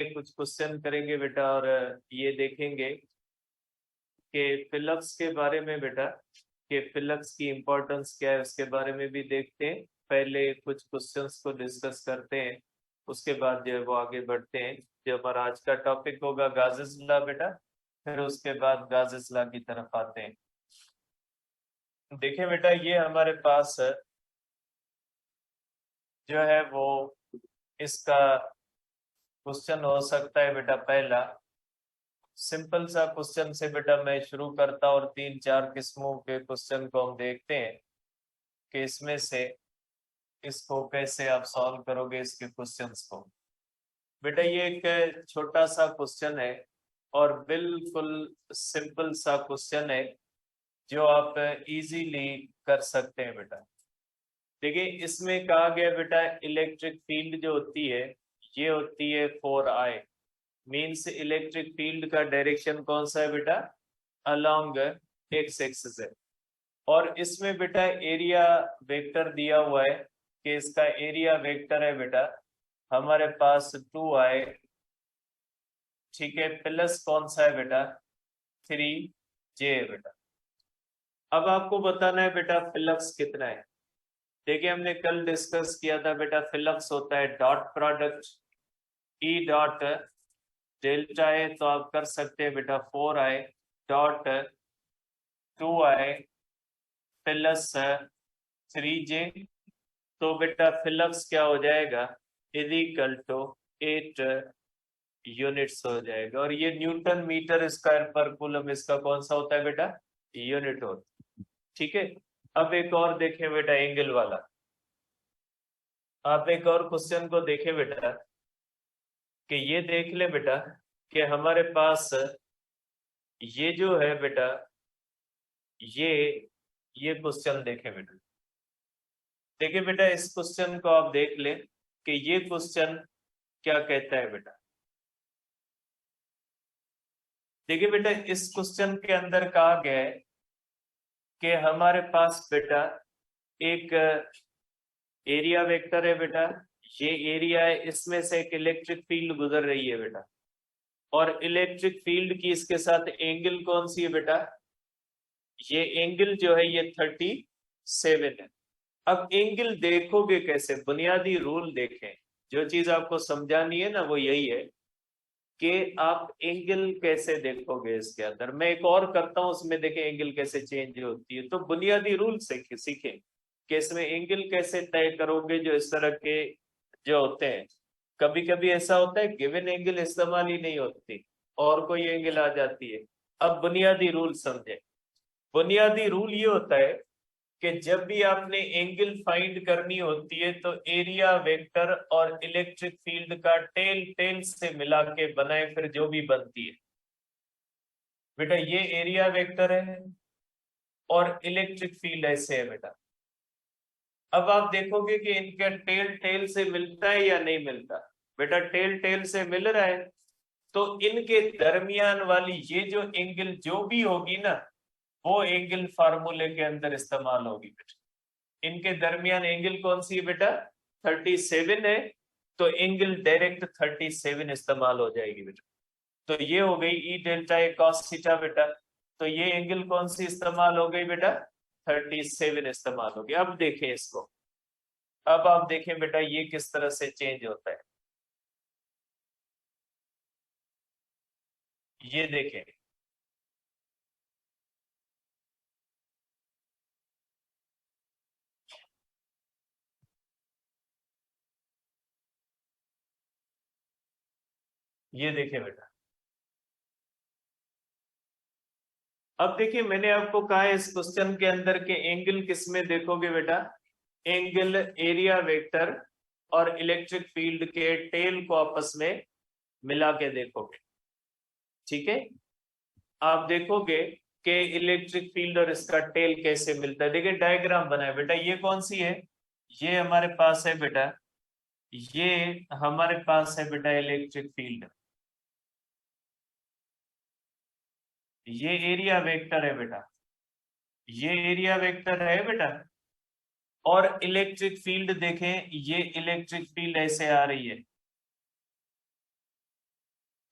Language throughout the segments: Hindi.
कुछ क्वेश्चन करेंगे बेटा और ये देखेंगे कि फिलक्स के बारे में बेटा, कि फिलक्स की इम्पोर्टेंस क्या है उसके बारे में भी देखते हैं। पहले कुछ क्वेश्चंस को डिस्कस करते हैं, उसके बाद जो है वो आगे बढ़ते हैं। जो हमारा आज का टॉपिक होगा गाजेस लॉ बेटा, फिर उसके बाद गाजेस लॉ की तरफ आते हैं। देखिए बेटा, ये हमारे पास जो है वो इसका क्वेश्चन हो सकता है बेटा। पहला सिंपल सा क्वेश्चन से बेटा मैं शुरू करता और 3-4 किस्मों के क्वेश्चन को हम देखते हैं कि इसमें से इसको कैसे आप सॉल्व करोगे इसके क्वेश्चंस को। बेटा ये एक छोटा सा क्वेश्चन है और बिल्कुल सिंपल सा क्वेश्चन है जो आप इजीली कर सकते हैं बेटा। देखिए इसमें कहा गया बेटा, इलेक्ट्रिक फील्ड जो होती है ये होती है 4I, मीन्स इलेक्ट्रिक फील्ड का डायरेक्शन कौन सा है बेटा, अलोंग एक्स एक्सिस है। और इसमें बेटा एरिया वेक्टर दिया हुआ है कि इसका एरिया वेक्टर है बेटा हमारे पास 2I, ठीक है, प्लस कौन सा है बेटा 3J है बेटा। अब आपको बताना है बेटा फ्लक्स कितना है। देखिए हमने कल डिस्कस किया था बेटा, फ्लक्स होता है dot product E dot delta है, तो आप कर सकते हैं बेटा 4I dot 2I plus 3J। तो बेटा फ्लक्स क्या हो जाएगा, इक्वल टू 8 यूनिट्स हो जाएगा। और ये न्यूटन मीटर स्क्वायर पर कूलम इसका कौन सा होता है बेटा, यूनिट होता है। ठीक है, अब एक और देखें बेटा एंगल वाला। आप एक और क्वेश्चन को देखें बेटा कि ये देख ले बेटा कि हमारे पास ये जो है बेटा, ये ये क्वेश्चन देखें बेटा। देखिए बेटा इस क्वेश्चन को आप देख ले कि ये क्वेश्चन क्या कहता है बेटा। देखिए बेटा इस क्वेश्चन के अंदर कहा गया है कि हमारे पास बेटा एक एरिया वेक्टर है बेटा, ये एरिया है, इसमें से एक इलेक्ट्रिक फील्ड गुजर रही है बेटा। और इलेक्ट्रिक फील्ड की इसके साथ एंगल कौन सी है बेटा, ये एंगल जो है ये 37 है। अब एंगल देखोगे कैसे, बुनियादी रूल देखें। जो चीज आपको समझानी है ना वो यही है कि आप एंगल कैसे देखोगे इसके अंदर। मैं एक और करता हूं उसमें, देखें एंगल कैसे चेंज होती है। तो बुनियादी रूल सीखें कि इसमें एंगल कैसे तय करोगे। जो इस तरह के जो होते हैं, कभी कभी ऐसा होता है गिवन एंगल इस्तेमाल ही नहीं होती और कोई एंगल आ जाती है। अब बुनियादी रूल समझे। बुनियादी रूल ये होता है कि जब भी आपने एंगल फाइंड करनी होती है तो एरिया वेक्टर और इलेक्ट्रिक फील्ड का टेल टेल से मिला के बनाए, फिर जो भी बनती है बेटा, ये एरिया वेक्टर है और इलेक्ट्रिक फील्ड ऐसे है बेटा। अब आप देखोगे कि इनका टेल टेल से मिलता है या नहीं मिलता। बेटा टेल टेल से मिल रहा है, तो इनके दरमियान वाली ये जो एंगल जो भी होगी ना, वो एंगल फार्मूले के अंदर इस्तेमाल होगी बेटा। इनके दरमियान एंगल कौन सी है बेटा, 37 है, तो एंगल डायरेक्ट 37 इस्तेमाल हो जाएगी बेटा। तो ये हो गई ई डेल्टा ए कॉस थीटा बेटा। तो ये एंगल कौन सी इस्तेमाल हो गई बेटा, 37 इस्तेमाल हो गई। अब देखें इसको, अब आप देखें बेटा ये किस तरह से चेंज होता है। ये देखें, ये देखें बेटा। अब देखिए मैंने आपको कहा है इस क्वेश्चन के अंदर के एंगल किस में देखोगे बेटा, एंगल एरिया वेक्टर और इलेक्ट्रिक फील्ड के टेल को आपस में मिला के देखोगे। ठीक है, आप देखोगे कि इलेक्ट्रिक फील्ड और इसका टेल कैसे मिलता है। देखिए डायग्राम बनाए बेटा, ये कौन सी है, ये हमारे पास है बेटा, ये हमारे पास है बेटा इलेक्ट्रिक फील्ड, ये एरिया वेक्टर है बेटा, ये एरिया वेक्टर है बेटा। और इलेक्ट्रिक फील्ड देखें, ये इलेक्ट्रिक फील्ड ऐसे आ रही है।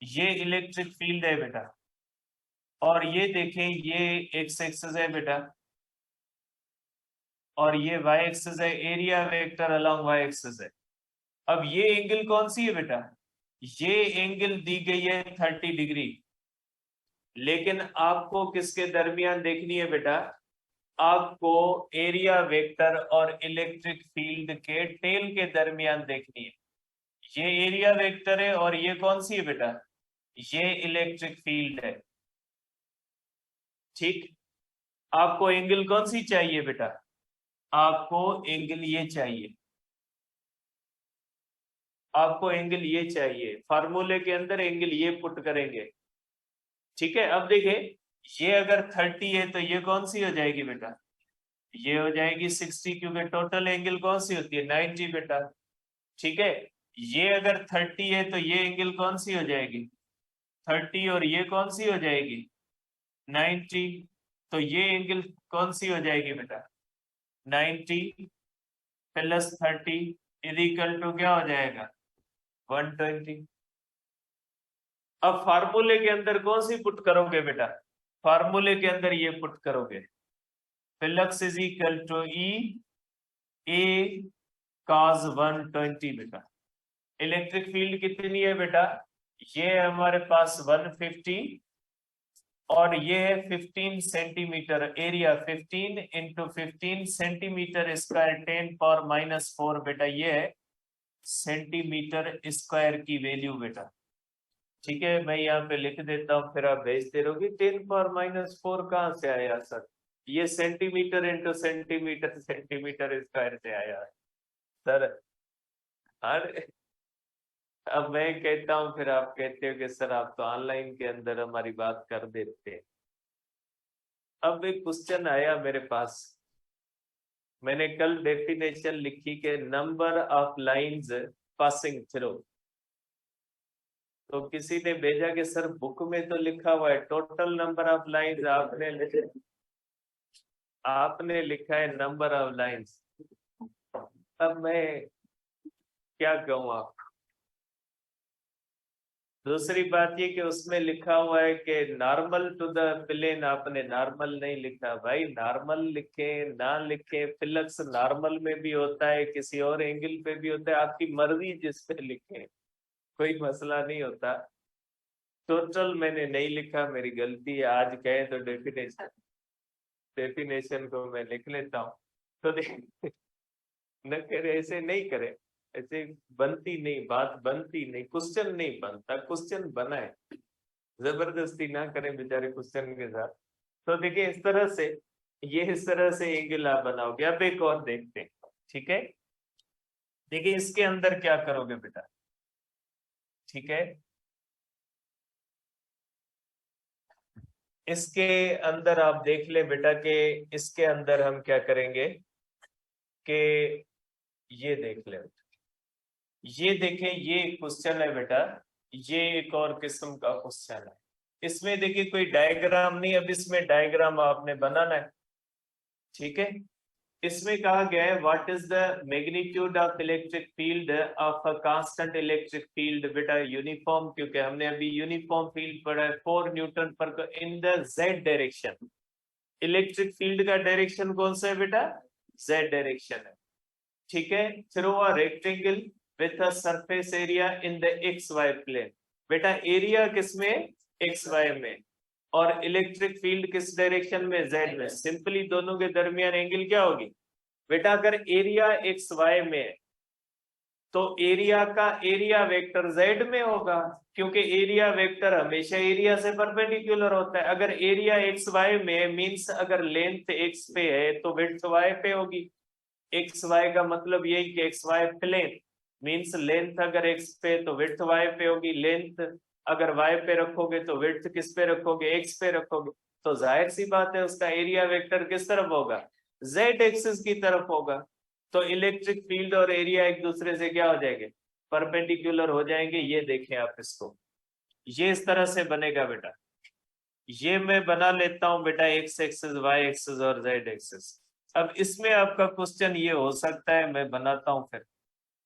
ये इलेक्ट्रिक फील्ड है बेटा, और ये देखें ये एक्स एक्सिस है बेटा, और ये वाई एक्सिस है, area vector along Y axis है। अब ये एंगल कौन सी है बेटा, ये एंगल दी गई है 30 डिग्री, लेकिन आपको किसके दरमियान देखनी है बेटा, आपको एरिया वेक्टर और इलेक्ट्रिक फील्ड के टेल के दरमियान देखनी है। ये एरिया वेक्टर है और ये कौन सी है बेटा, ये इलेक्ट्रिक फील्ड है। ठीक, आपको एंगल कौन सी चाहिए बेटा, आपको एंगल ये चाहिए, आपको एंगल ये चाहिए, फार्मूले के अंदर एंगल ये पुट करेंगे। ठीक है, अब देखें ये अगर 30 है तो ये कौन सी हो जाएगी बेटा, ये हो जाएगी 60, क्योंकि टोटल एंगल कौन सी होती है 90 बेटा। ठीक है, ये अगर 30 है तो ये एंगल कौन सी हो जाएगी 30, और ये कौन सी हो जाएगी 90, तो ये एंगल कौन सी हो जाएगी बेटा 90 प्लस 30 इज इक्वल टू क्या हो जाएगा 120। अब फार्मूले के अंदर कौन सी पुट करोगे बेटा, फार्मूले के अंदर ये पुट करोगे, flux is equal to E A cos 120 बेटा। इलेक्ट्रिक फील्ड कितनी है बेटा, ये है हमारे पास 150, और ये है 15 centimetre, area 15 into 15 centimetre square 10⁻⁴ बेटा, ये है सेंटीमीटर स्क्वायर की वैल्यू बेटा। ठीक है, मैं यहाँ पे लिख देता हूँ, फिर आप भेजते रहोगे 10⁻⁴ कहाँ से आया सर, ये centimetre into centimetre centimetre square से आया सर। अरे अब मैं कहता हूँ, फिर आप कहते हो कि सर आप तो ऑनलाइन के अंदर हमारी बात कर देते हैं। अब एक क्वेश्चन आया मेरे पास, मैंने कल डेफिनेशन लिखी के number of lines passing through, तो किसी ने भेजा कि सर बुक में तो लिखा हुआ है टोटल नंबर ऑफ लाइंस, आपने लिखा है नंबर ऑफ लाइंस। अब मैं क्या कहूँ आप, दूसरी बात ये कि उसमें लिखा हुआ है कि नॉर्मल टू द प्लेन, आपने नॉर्मल नहीं लिखा भाई, नॉर्मल लिखे ना लिखे, फ्लक्स नॉर्मल में भी होता है, किसी और एंगल पे भी होता है, आपकी मर्जी जिस पे लिखे, कोई मसला नहीं होता। टोटल मैंने नहीं लिखा, मेरी गलती है, आज कहे तो डेफिनेशन को मैं लिख लेता हूँ। तो न करे, ऐसे नहीं करे, ऐसे बनती नहीं बात, बनती नहीं, क्वेश्चन नहीं बनता, क्वेश्चन बनाए, जबरदस्ती ना करें बेचारे क्वेश्चन के साथ। तो देखिए इस तरह से, ये इस तरह से एंगल आप बनाओगे। अब एक और देखते हैं, ठीक है, देखिए इसके अंदर क्या करोगे बेटा, ठीक है, इसके अंदर आप देख ले बेटा कि इसके अंदर हम क्या करेंगे कि ये देख ले, ये देखें ये क्वेश्चन है बेटा, ये एक और किस्म का क्वेश्चन है। इसमें देखिए कोई डायग्राम नहीं, अब इसमें डायग्राम आपने बनाना है। ठीक है, इसमें कहा गया है what is the magnitude of electric field of a constant electric field, बेटा यूनिफॉर्म, क्योंकि हमने अभी यूनिफॉर्म फील्ड पढ़ा है 4 न्यूटन पर in the Z direction. Electric field का डायरेक्शन कौन सा है बेटा, जेड डायरेक्शन है। ठीक है, through a rectangle with a surface area in the X Y plane, बेटा एरिया किसमें एक्स वाई में, और इलेक्ट्रिक फील्ड किस डायरेक्शन में जेड में। सिंपली दोनों के दरमियान एंगल क्या होगी बेटा, अगर एरिया एक्स वाई में है तो एरिया का एरिया वेक्टर जेड में होगा, क्योंकि एरिया वेक्टर हमेशा एरिया से परपेंडिकुलर होता है। अगर एरिया एक्स वाई में मींस अगर लेंथ एक्स पे है तो विड्थ वाई पे होगी। एक्स वाई का मतलब यही कि X Y plane means length अगर एक्स पे तो विड्थ वाई पे होगी, लेंथ अगर वाई पे रखोगे तो विड्थ किस पे रखोगे, एक्स पे रखोगे, तो जाहिर सी बात है उसका एरिया वेक्टर किस तरफ होगा, जेड एक्सिस की तरफ होगा। तो इलेक्ट्रिक फील्ड और एरिया एक दूसरे से क्या हो जाएंगे, परपेंडिकुलर हो जाएंगे। ये देखें आप इसको, ये इस तरह से बनेगा बेटा, ये मैं बना लेता हूं बेटा एक्स एक्सिस वाई एक्सिस और जेड एक्सिस। अब इसमें आपका क्वेश्चन ये हो सकता है, मैं बनाता हूं फिर,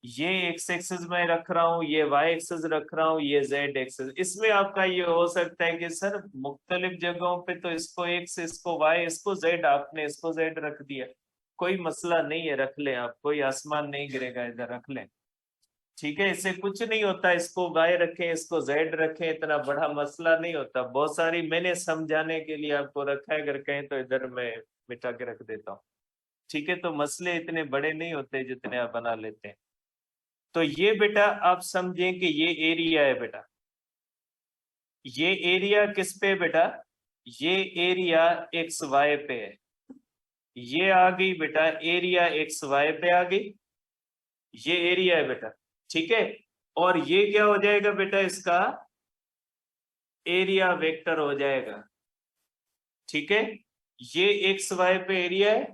ये एक्स एक्सिस में रख रहा हूँ, ये वाई एक्सिस रख रहा हूँ, ये जेड एक्सिस। इसमें आपका ये हो सकता है कि सर मुख्तलिफ जगहों पे तो इसको एक्स, इसको वाई, इसको जेड, आपने इसको जेड रख दिया, कोई मसला नहीं है, रख लें आप, कोई आसमान नहीं गिरेगा, इधर रख लें, ठीक है, इससे कुछ नहीं होता। इसको वाई रखें, इसको जेड रखें, इतना बड़ा मसला नहीं होता। बहुत सारी मैंने समझाने के लिए आपको रखा है, अगर कहें तो इधर मैं मिटा के रख देता हूँ, ठीक है। तो मसले इतने बड़े नहीं होते जितने आप बना लेते हैं। तो ये बेटा आप समझें कि ये एरिया है बेटा, ये एरिया किस पे बेटा, ये एरिया एक्स वाई पे है, ये आ गई बेटा एरिया एक्स वाई पे आ गई, ये एरिया है बेटा, ठीक है। और ये क्या हो जाएगा बेटा, इसका एरिया वेक्टर हो जाएगा, ठीक है। ये एक्स वाई पे एरिया है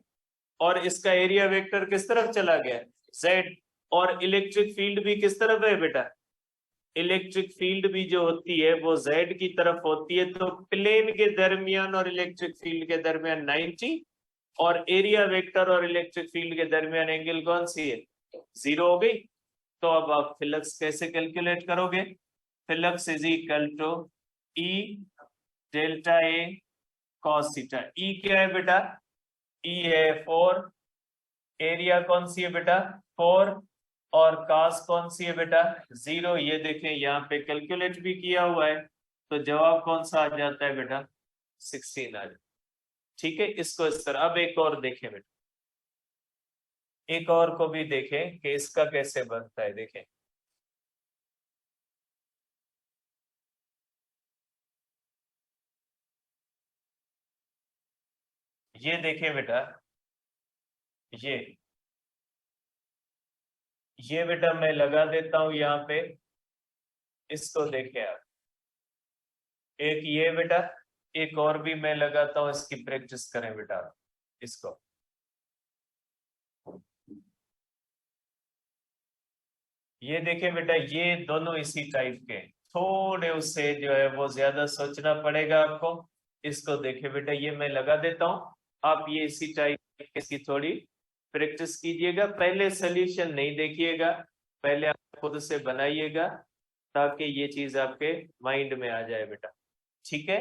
और इसका एरिया वेक्टर किस तरफ चला गया, जेड। और इलेक्ट्रिक फील्ड भी किस तरफ है बेटा, इलेक्ट्रिक फील्ड भी जो होती है वो जेड की तरफ होती है। तो प्लेन के दरमियान और इलेक्ट्रिक फील्ड के दरमियान 90, और एरिया वेक्टर और इलेक्ट्रिक फील्ड के दरमियान एंगल कौन सी है, 0 हो गई। तो अब आप फ्लक्स कैसे कैलकुलेट करोगे, flux is equal to E delta A cos theta. E क्या है बेटा, ई है 4, एरिया कौन सी है बेटा 4, और कास कौन सी है बेटा 0। ये देखें यहाँ पे कैलकुलेट भी किया हुआ है, तो जवाब कौन सा आ जाता है बेटा 16 आ जाता, ठीक है। इसको इस तरह, अब एक और देखें बेटा, एक और को भी देखें कि इसका कैसे बनता है, देखें। ये देखें बेटा, ये बेटा मैं लगा देता हूं यहाँ पे, इसको देखें आप, एक ये बेटा, एक और भी मैं लगाता हूं, इसकी प्रैक्टिस करें बेटा इसको। ये देखें बेटा, ये दोनों इसी टाइप के, थोड़े उससे जो है वो ज्यादा सोचना पड़ेगा आपको। इसको देखें बेटा, ये मैं लगा देता हूं, आप ये इसी टाइप की थोड़ी प्रैक्टिस कीजिएगा। पहले सोल्यूशन नहीं देखिएगा, पहले आप खुद से बनाइएगा, ताकि ये चीज आपके माइंड में आ जाए बेटा, ठीक है।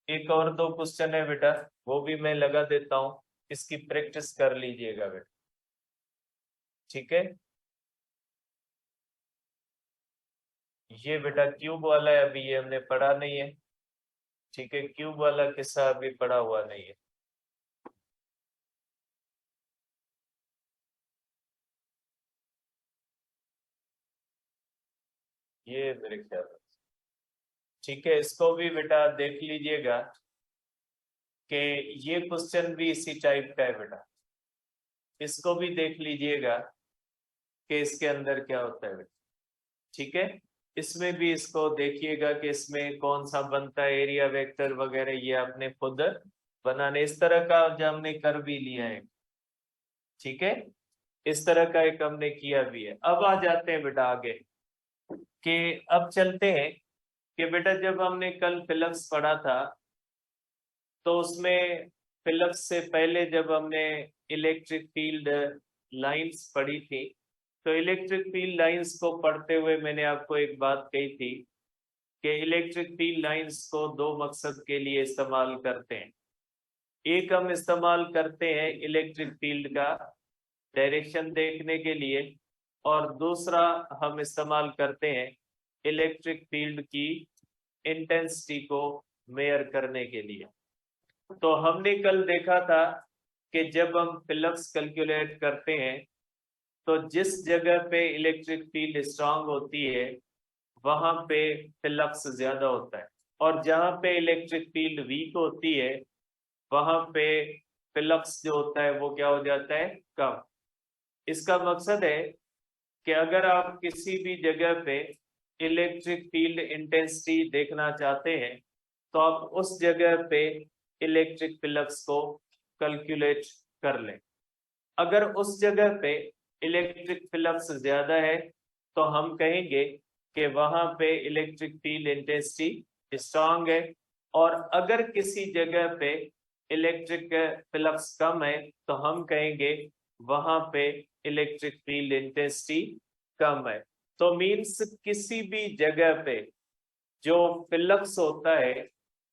एक और दो क्वेश्चन है बेटा, वो भी मैं लगा देता हूं, इसकी प्रैक्टिस कर लीजिएगा बेटा, ठीक है। ये बेटा क्यूब वाला है, अभी ये हमने पढ़ा नहीं है, ठीक है, क्यूब वाला किस्सा अभी पढ़ा हुआ नहीं है। ये मेरे ख्याल में, ठीक है, इसको भी बेटा देख लीजिएगा कि ये क्वेश्चन भी इसी टाइप का है बेटा, इसको भी देख लीजिएगा कि इसके अंदर क्या होता है बेटा, ठीक है। इसमें भी इसको देखिएगा कि इसमें कौन सा बनता है, एरिया वेक्टर वगैरह ये आपने खुद बनाने, इस तरह का जो हमने कर भी लिया है, ठीक है, इस तरह का एक हमने किया भी है। अब आ जाते हैं बेटा आगे, कि अब चलते हैं कि बेटा जब हमने कल फिलक्स पढ़ा था, तो उसमें फिलक्स से पहले जब हमने इलेक्ट्रिक फील्ड लाइंस पढ़ी थी, तो इलेक्ट्रिक फील्ड लाइंस को पढ़ते हुए मैंने आपको एक बात कही थी कि इलेक्ट्रिक फील्ड लाइंस को दो मकसद के लिए इस्तेमाल करते हैं। एक हम इस्तेमाल करते हैं इलेक्ट्रिक फील्ड का डायरेक्शन देखने के लिए, और दूसरा हम इस्तेमाल करते हैं इलेक्ट्रिक फील्ड की इंटेंसिटी को मेयर करने के लिए। तो हमने कल देखा था कि जब हम फ्लक्स कैलकुलेट करते हैं, तो जिस जगह पे इलेक्ट्रिक फील्ड स्ट्रांग होती है वहां पे फ्लक्स ज्यादा होता है, और जहां पे इलेक्ट्रिक फील्ड वीक होती है वहां पे फ्लक्स जो होता है वो क्या हो जाता है, कम। इसका मकसद है कि अगर आप किसी भी जगह पे इलेक्ट्रिक फील्ड इंटेंसिटी देखना चाहते हैं, तो आप उस जगह पे इलेक्ट्रिक फ्लक्स को कैलकुलेट कर लें। अगर उस जगह पे इलेक्ट्रिक फ्लक्स ज्यादा है, तो हम कहेंगे कि वहां पे इलेक्ट्रिक फील्ड इंटेंसिटी स्ट्रांग है। और अगर किसी जगह पे इलेक्ट्रिक फ्लक्स कम है, तो हम कहेंगे वहां पे इलेक्ट्रिक फील्ड इंटेंसिटी कम है। तो मीन्स किसी भी जगह पे जो फ्लक्स होता है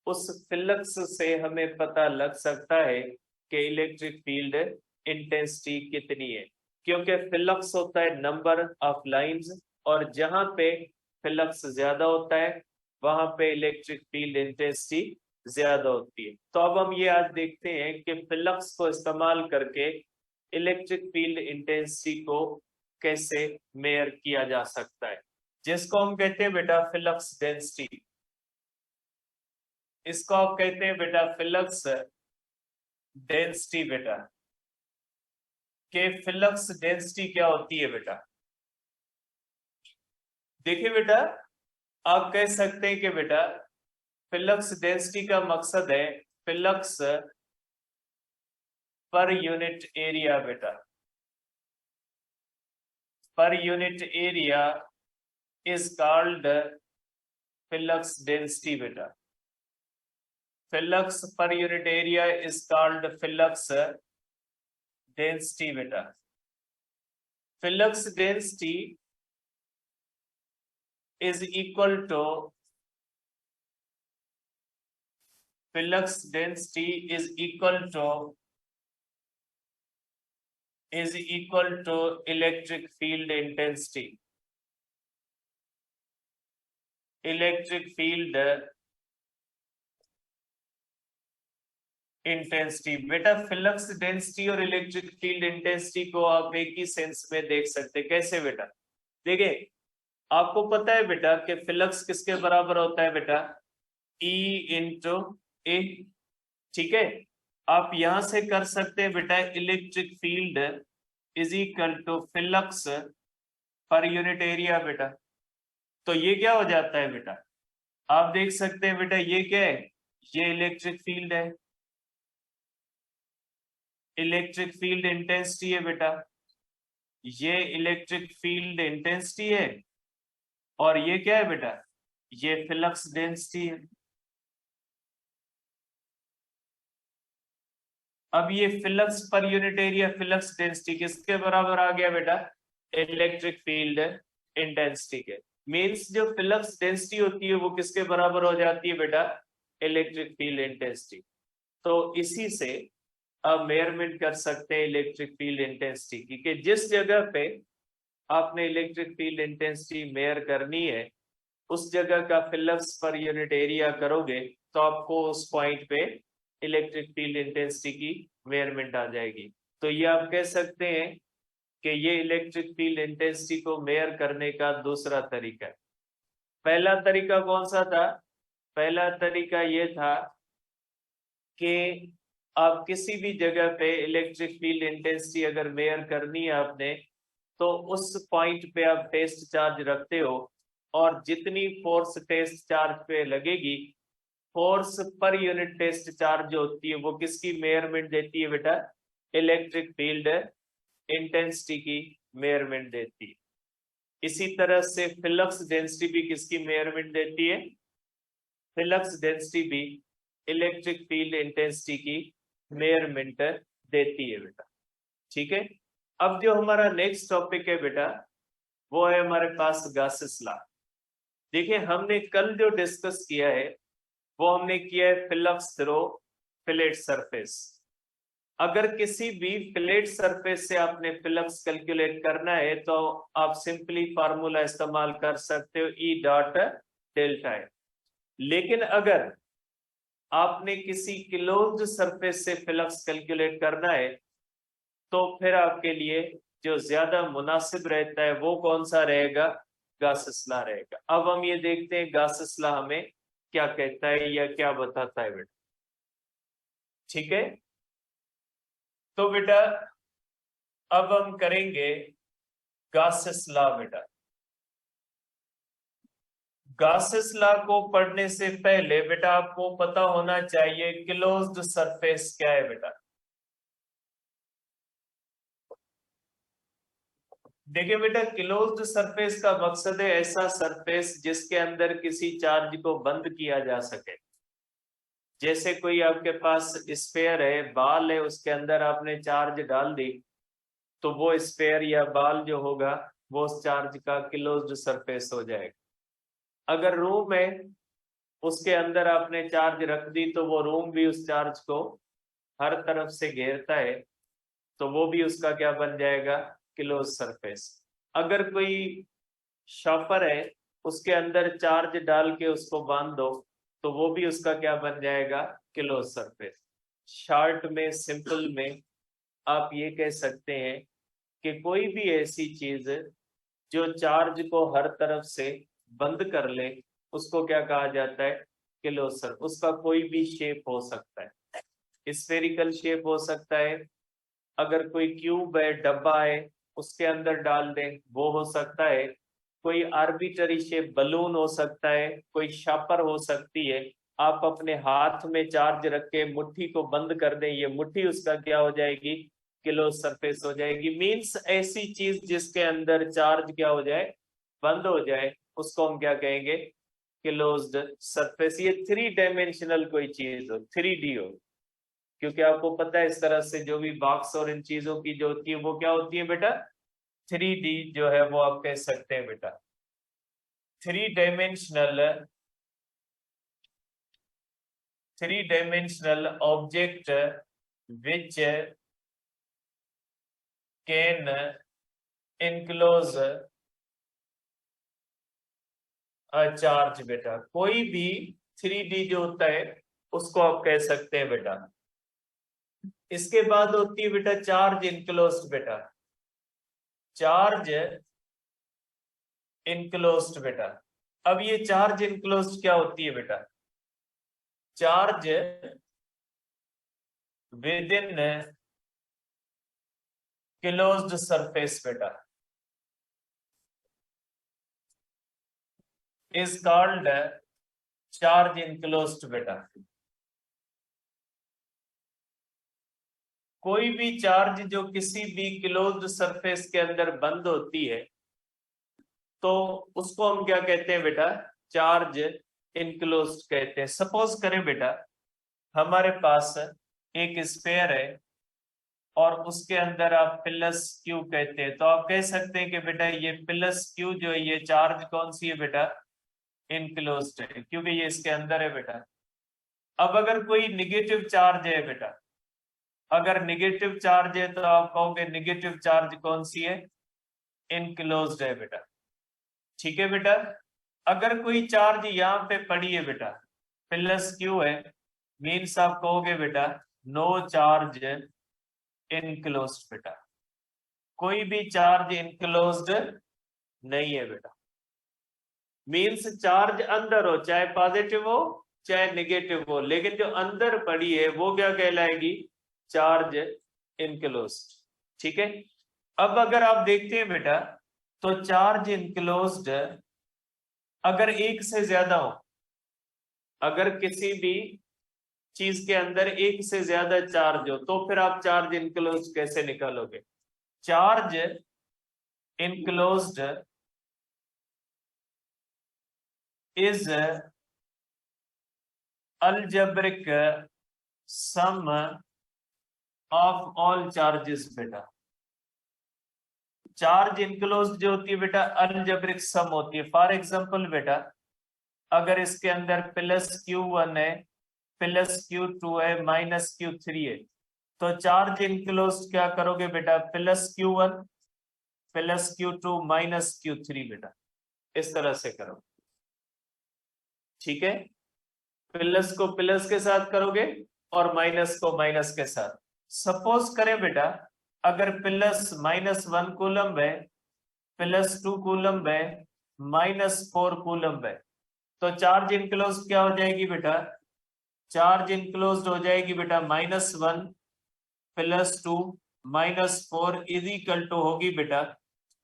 उस फ्लक्स से हमें पता लग सकता है कि इलेक्ट्रिक फील्ड इंटेंसिटी कितनी है, क्योंकि फ्लक्स होता है नंबर ऑफ लाइंस, और जहां पे फ्लक्स ज्यादा होता है वहां पे इलेक्ट्रिक फील्ड इंटेंसिटी ज्यादा होती है। तो अब हम ये आज देखते हैं कि फ्लक्स को इस्तेमाल करके इलेक्ट्रिक फील्ड इंटेंसिटी को कैसे मेयर किया जा सकता है, जिसको हम कहते हैं बेटा फ्लक्स डेंसिटी। इसको आप कहते हैं बेटा फ्लक्स डेंसिटी। बेटा के फ्लक्स डेंसिटी क्या होती है बेटा? देखिए बेटा, आप कह सकते हैं कि बेटा फ्लक्स डेंसिटी का मकसद है फ्लक्स पर यूनिट एरिया। बेटा per unit area is called flux density. बेटा flux per unit area is called flux density. बेटा flux density is equal to flux density is equal to electric field intensity। electric field intensity. बेटा फ्लक्स डेंसिटी और इलेक्ट्रिक फील्ड इंटेंसिटी को आप एक ही सेंस में देख सकते हैं। कैसे बेटा? देखिए, आपको पता है बेटा कि फ्लक्स किसके बराबर होता है बेटा? E into A. ठीक है, आप यहां से कर सकते हैं बेटा electric field is equal to flux per unit area. बेटा तो ये क्या हो जाता है बेटा? आप देख सकते हैं बेटा ये क्या है? ये इलेक्ट्रिक फील्ड है, इलेक्ट्रिक फील्ड इंटेंसिटी है बेटा, ये इलेक्ट्रिक फील्ड इंटेंसिटी है, और ये क्या है बेटा? ये फ्लक्स डेंसिटी है। अब ये flux per unit area flux density किसके बराबर आ गया बेटा? इलेक्ट्रिक फील्ड इंटेंसिटी के। मींस जो फ्लक्स डेंसिटी होती है वो किसके बराबर हो जाती है बेटा? Electric field intensity. तो इसी से आप मेजरमेंट कर सकते हैं इलेक्ट्रिक फील्ड इंटेंसिटी की, कि जिस जगह पे आपने इलेक्ट्रिक फील्ड इंटेंसिटी मेयर करनी है उस जगह का फ्लक्स पर यूनिट एरिया करोगे तो आपको उस पॉइंट पे इलेक्ट्रिक फील्ड इंटेंसिटी की मेजरमेंट आ जाएगी। तो ये आप कह सकते हैं कि ये इलेक्ट्रिक फील्ड इंटेंसिटी को मेयर करने का दूसरा तरीका है। पहला तरीका कौन सा था? पहला तरीका ये था कि आप किसी भी जगह पे इलेक्ट्रिक फील्ड इंटेंसिटी अगर मेयर करनी है आपने, तो उस पॉइंट पे आप टेस्ट चार्ज रखते हो, और जितनी फोर्स टेस्ट चार्ज पे लगेगी, force per unit test charge जो होती है वो किसकी मेजरमेंट देती है बेटा? इलेक्ट्रिक फील्ड इंटेंसिटी की मेजरमेंट देती है। इसी तरह से फ्लक्स डेंसिटी भी किसकी मेजरमेंट देती है? फ्लक्स डेंसिटी भी इलेक्ट्रिक फील्ड इंटेंसिटी की मेजरमेंट देती है बेटा। ठीक है, अब जो हमारा नेक्स्ट टॉपिक है बेटा वो है हमारे पास गॉसेस लॉ। देखिए, हमने कल जो डिस्कस किया है वो हमने किया है फ्लक्स थ्रू फ्लैट सरफेस। अगर किसी भी फ्लैट सरफेस से आपने फ्लक्स कैलकुलेट करना है तो आप सिंपली फार्मूला इस्तेमाल कर सकते हो E डॉट डेल्टा है। लेकिन अगर आपने किसी क्लोज्ड सरफेस से फ्लक्स कैलकुलेट करना है तो फिर आपके लिए जो ज्यादा मुनासिब रहता है वो कौन सा रहेगा? गॉसेस लॉ रहेगा। अब हम ये देखते हैं गॉसेस लॉ हमें क्या कहता है या क्या बताता है बेटा। ठीक है, तो बेटा अब हम करेंगे गॉसेस लॉ। बेटा गॉसेस लॉ को पढ़ने से पहले बेटा आपको पता होना चाहिए क्लोज्ड सरफेस क्या है बेटा। देखिए बेटा, क्लोज्ड सरफेस का मकसद है ऐसा सरफेस जिसके अंदर किसी चार्ज को बंद किया जा सके। जैसे कोई आपके पास स्फेयर है, बाल है, उसके अंदर आपने चार्ज डाल दी तो वो स्फेयर या बाल जो होगा वो उस चार्ज का क्लोज्ड सरफेस हो जाएगा। अगर रूम है उसके अंदर आपने चार्ज रख दी तो वो रूम भी उस चार्ज को हर तरफ से घेरता है, तो वो भी उसका क्या बन जाएगा, क्लोज सरफेस। अगर कोई शॉपर है उसके अंदर चार्ज डाल के उसको बांध दो तो वो भी उसका क्या बन जाएगा, क्लोज सरफेस। शॉर्ट में, सिंपल में आप ये कह सकते हैं कि कोई भी ऐसी चीज जो चार्ज को हर तरफ से बंद कर ले उसको क्या कहा जाता है, क्लोज सरफेस। उसका कोई भी शेप हो सकता है, स्फेरिकल शेप हो सकता है, अगर कोई क्यूब है, डब्बा है, उसके अंदर डाल दें वो हो सकता है, कोई आर्बिटरी शेप बलून हो सकता है, कोई शापर हो सकती है। आप अपने हाथ में चार्ज रख के मुट्ठी को बंद कर दें, ये मुट्ठी उसका क्या हो जाएगी, क्लोज सरफेस हो जाएगी। मींस ऐसी चीज जिसके अंदर चार्ज क्या हो जाए, बंद हो जाए, उसको हम क्या कहेंगे, क्लोज्ड सरफेस। ये 3 डायमेंशनल कोई चीज हो, 3D हो, क्योंकि आपको पता है इस तरह से जो भी बॉक्स और इन चीजों की जो होती है वो क्या होती है बेटा, 3D जो है वो आप कह सकते हैं बेटा। 3 dimensional object which can enclose charge बेटा। कोई भी 3D जो होता है उसको आप कह सकते हैं बेटा। इसके बाद होती है बेटा चार्ज इनक्लोज्ड बेटा, चार्ज इनक्लोज्ड बेटा। अब ये चार्ज इनक्लोज्ड क्या होती है बेटा, charge with in closed surface बेटा इज कॉल्ड चार्ज इनक्लोज्ड बेटा। कोई भी चार्ज जो किसी भी क्लोज्ड सरफेस के अंदर बंद होती है तो उसको हम क्या कहते हैं बेटा, चार्ज इनक्लोज्ड कहते हैं। सपोज करें बेटा हमारे पास एक स्फीयर है और उसके अंदर आप प्लस क्यू कहते हैं, तो आप कह सकते हैं कि बेटा ये प्लस क्यू जो है ये चार्ज कौन सी है बेटा, इनक्लोज्ड है, क्योंकि ये इसके अंदर है बेटा। अब अगर कोई निगेटिव चार्ज है बेटा, अगर निगेटिव चार्ज है तो आप कहोगे निगेटिव चार्ज कौन सी है, इनक्लोज्ड है बेटा। ठीक है बेटा। अगर कोई चार्ज यहाँ पे पड़ी है बेटा, प्लस क्यू है, मीन्स आप कहोगे बेटा नो चार्ज इनक्लोज्ड बेटा। कोई भी चार्ज इनक्लोज्ड नहीं है बेटा। मीन्स चार्ज अंदर हो, चाहे पॉजिटिव हो चाहे नेगेटिव हो, लेकिन जो अंदर पड़ी है वो क्या कहलाएगी, चार्ज इनक्लोज्ड। ठीक है। अब अगर आप देखते हैं बेटा तो चार्ज इनक्लोज्ड अगर एक से ज्यादा हो, अगर किसी भी चीज के अंदर एक से ज्यादा चार्ज हो तो फिर आप चार्ज इनक्लोज्ड कैसे निकालोगे। Charge enclosed is algebraic sum of all charges बेटा। चार्ज इनक्लोज्ड जो होती है बेटा अलजेब्रिक सम होती है। फॉर एग्जांपल बेटा अगर इसके अंदर प्लस Q1 है, प्लस Q2 है, माइनस Q3 है, तो चार्ज इनक्लोज्ड क्या करोगे बेटा, plus Q1 plus Q2 minus Q3 बेटा, इस तरह से करो। ठीक है। प्लस को प्लस के साथ करोगे और माइनस को माइनस के साथ। सपोज करें बेटा अगर प्लस -1 कूलम है, +2 कूलम है, -4 कूलम है, तो चार्ज इनक्लोज्ड क्या हो जाएगी बेटा, चार्ज इनक्लोज्ड हो जाएगी बेटा -1 +2 -4 इज इक्वल टू होगी बेटा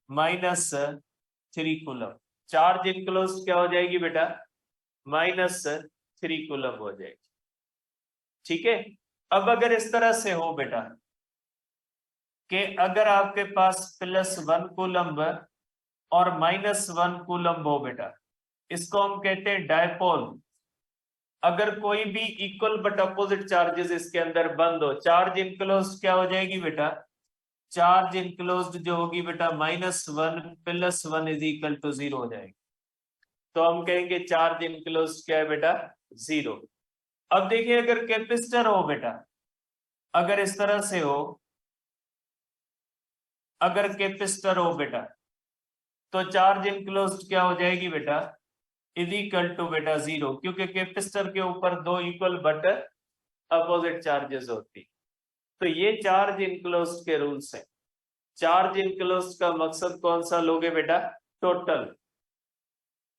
-3 कूलम। चार्ज इनक्लोज्ड क्या हो जाएगी बेटा, -3 कूलम हो जाएगी। ठीक है। अब अगर इस तरह से हो बेटा कि अगर आपके पास +1 कूलम और -1 कूलम हो बेटा, इसको हम कहते हैं डायपोल। अगर कोई भी इक्वल बट अपोजिट चार्जेस इसके अंदर बंद हो, चार्ज इनक्लोज्ड क्या हो जाएगी बेटा, चार्ज इनक्लोज्ड जो होगी बेटा -1 + 1 = 0 हो जाएगी। तो हम कहेंगे चार्ज इनक्लोज्ड क्या है बेटा 0। अब देखिए अगर कैपेसिटर हो बेटा, अगर इस तरह से हो, अगर कैपेसिटर हो बेटा तो चार्ज इनक्लोज्ड क्या हो जाएगी बेटा = बेटा 0, क्योंकि कैपेसिटर के ऊपर दो इक्वल बट अपोजिट चार्जेस होती। तो ये चार्ज इनक्लोज्ड के रूल्स हैं। चार्ज इनक्लोज्ड का मकसद कौन सा लोगे बेटा टोटल,